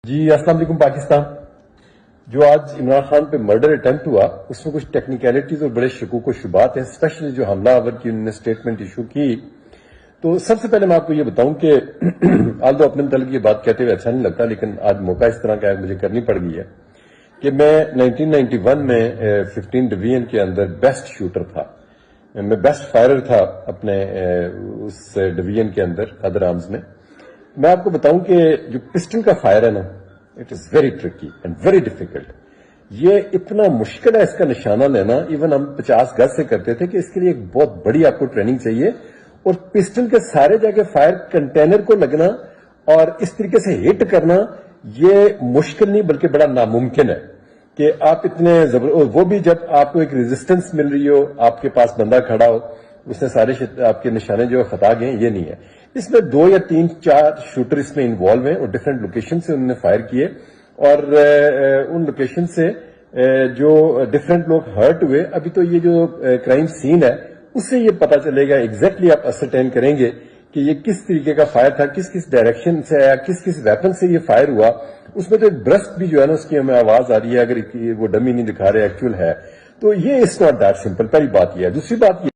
جی السلام علیکم پاکستان. جو آج عمران خان پہ مرڈر اٹمپٹ ہوا اس میں کچھ ٹیکنیکلٹیز اور بڑے شکوک و شبہات ہیں، اسپیشلی جو حملہ آور کی انہوں نے اسٹیٹمنٹ ایشو کی. تو سب سے پہلے میں آپ کو یہ بتاؤں کہ آلدو اپنے متعلق یہ بات کہتے ہوئے اچھا نہیں لگتا، لیکن آج موقع اس طرح کا مجھے کرنی پڑ گئی ہے کہ میں 1991 میں 15 ڈویژن کے اندر بیسٹ شوٹر تھا. میں بیسٹ فائرر تھا اپنے اس ڈویژن کے اندر ادر آرمز میں. میں آپ کو بتاؤں کہ جو پسٹل کا فائر ہے نا، it is very tricky and very difficult. یہ اتنا مشکل ہے اس کا نشانہ لینا، ایون ہم 50 گز سے کرتے تھے کہ اس کے لیے ایک بہت بڑی آپ کو ٹریننگ چاہیے، اور پسٹل کے سارے جا کے فائر کنٹینر کو لگنا اور اس طریقے سے ہٹ کرنا یہ مشکل نہیں بلکہ بڑا ناممکن ہے کہ آپ اتنے وہ بھی جب آپ کو ایک ریزسٹنس مل رہی ہو، آپ کے پاس بندہ کھڑا ہو، اس نے سارے آپ کے نشانے جو خطا گئے یہ نہیں ہے. اس میں 2 یا 3 4 شوٹر اس میں انوالو ہیں اور ڈفرینٹ لوکیشن سے انہوں نے فائر کیے، اور ان لوکیشن سے جو ڈفرینٹ لوگ ہرٹ ہوئے. ابھی تو یہ جو کرائم سین ہے اس سے یہ پتا چلے گا، ایگزیکٹلی آپ اسرٹین کریں گے کہ یہ کس طریقے کا فائر تھا، کس کس ڈائریکشن سے آیا، کس کس ویپن سے یہ فائر ہوا. اس میں تو ایک برسٹ بھی جو ہے نا اس کی ہمیں آواز آ رہی ہے، اگر وہ ڈمی نہیں دکھا رہے ایکچوئل ہے. تو یہ از ناٹ دیٹ سمپل. پہلی بات یہ ہے. دوسری بات یہ